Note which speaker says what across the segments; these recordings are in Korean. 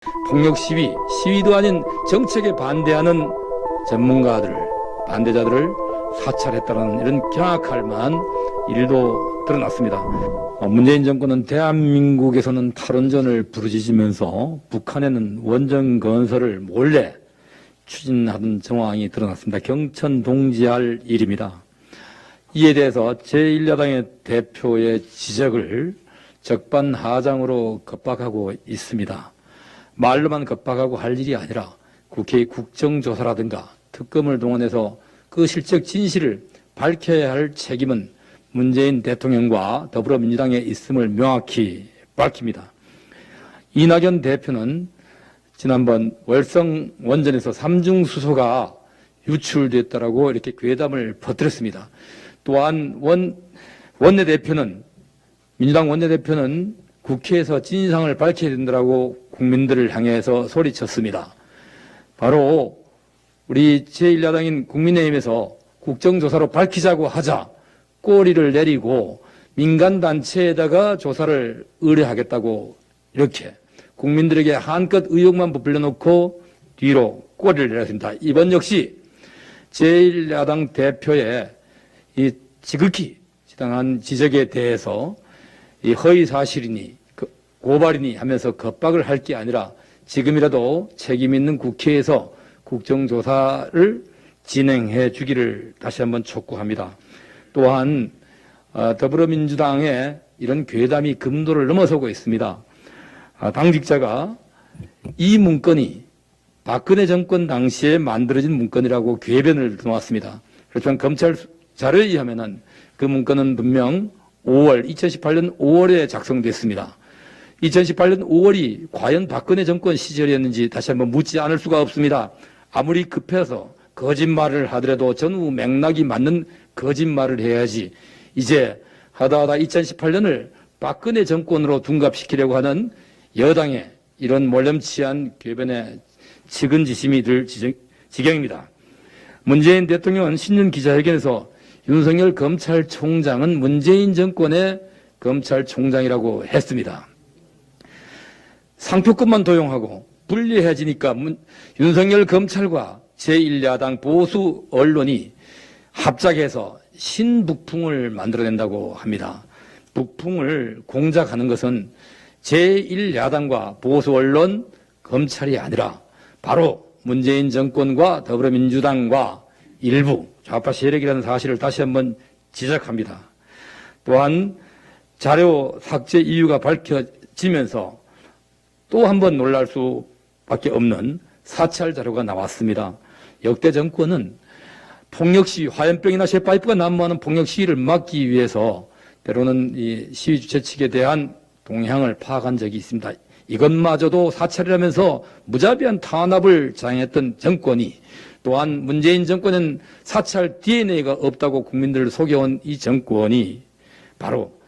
Speaker 1: 폭력 시위, 시위도 아닌 정책에 반대하는 전문가들, 반대자들을 사찰했다는 이런 경악할 만한 일도 드러났습니다. 문재인 정권은 대한민국에서는 탈원전을 부르짖으면서 북한에는 원전 건설을 몰래 추진하던 정황이 드러났습니다. 경천동지할 일입니다. 이에 대해서 제1야당의 대표의 지적을 적반하장으로 겁박하고 있습니다. 말로만 겁박하고 할 일이 아니라 국회의 국정조사라든가 특검을 동원해서 그 실적 진실을 밝혀야 할 책임은 문재인 대통령과 더불어민주당에 있음을 명확히 밝힙니다. 이낙연 대표는 지난번 월성 원전에서 삼중수소가 유출됐다라고 이렇게 괴담을 퍼뜨렸습니다. 또한 민주당 원내대표는 국회에서 진상을 밝혀야 된다고 국민들을 향해서 소리쳤습니다. 바로 우리 제1야당인 국민의힘에서 국정조사로 밝히자고 하자 꼬리를 내리고 민간단체에다가 조사를 의뢰하겠다고 이렇게 국민들에게 한껏 의혹만 부풀려놓고 뒤로 꼬리를 내렸습니다. 이번 역시 제1야당 대표의 이 지극히 지당한 지적에 대해서 이 허위사실이니 고발이니 하면서 겁박을 할 게 아니라 지금이라도 책임 있는 국회에서 국정조사를 진행해 주기를 다시 한번 촉구합니다. 또한 더불어민주당의 이런 괴담이 금도를 넘어서고 있습니다. 당직자가 이 문건이 박근혜 정권 당시에 만들어진 문건이라고 궤변을 놓았습니다. 그렇지만 검찰 자료에 의하면 그 문건은 분명 2018년 5월에 작성됐습니다. 2018년 5월이 과연 박근혜 정권 시절이었는지 다시 한번 묻지 않을 수가 없습니다. 아무리 급해서 거짓말을 하더라도 전후 맥락이 맞는 거짓말을 해야지 이제 하다 2018년을 박근혜 정권으로 둔갑시키려고 하는 여당의 이런 몰렴치한 궤변에 측은지심이 들 지경입니다. 문재인 대통령은 신년 기자회견에서 윤석열 검찰총장은 문재인 정권의 검찰총장이라고 했습니다. 상표권만 도용하고 불리해지니까 윤석열 검찰과 제1야당 보수 언론이 합작해서 신북풍을 만들어낸다고 합니다. 북풍을 공작하는 것은 제1야당과 보수 언론, 검찰이 아니라 바로 문재인 정권과 더불어민주당과 일부 좌파 세력이라는 사실을 다시 한번 지적합니다. 또한 자료 삭제 이유가 밝혀지면서 또 한 번 놀랄 수밖에 없는 사찰 자료가 나왔습니다. 역대 정권은 폭력 시위, 화염병이나 쇠파이프가 난무하는 폭력 시위를 막기 위해서 때로는 이 시위 주최 측에 대한 동향을 파악한 적이 있습니다. 이것마저도 사찰이라면서 무자비한 탄압을 자행했던 정권이 또한 문재인 정권은 사찰 DNA가 없다고 국민들을 속여온 이 정권이 바로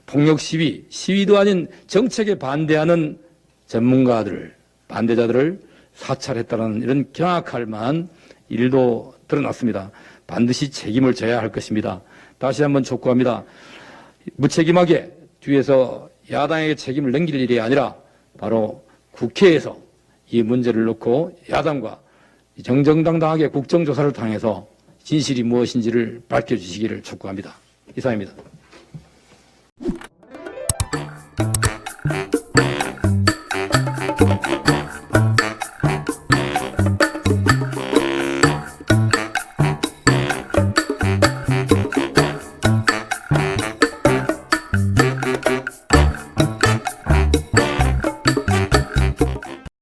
Speaker 1: 폭력 시위, 시위도 아닌 정책에 반대하는 전문가들을, 반대자들을 사찰했다는 이런 경악할 만한 일도 드러났습니다. 반드시 책임을 져야 할 것입니다. 다시 한번 촉구합니다. 무책임하게 뒤에서 야당에게 책임을 넘길 일이 아니라 바로 국회에서 이 문제를 놓고 야당과 정정당당하게 국정조사를 통해서 진실이 무엇인지를 밝혀주시기를 촉구합니다. 이상입니다.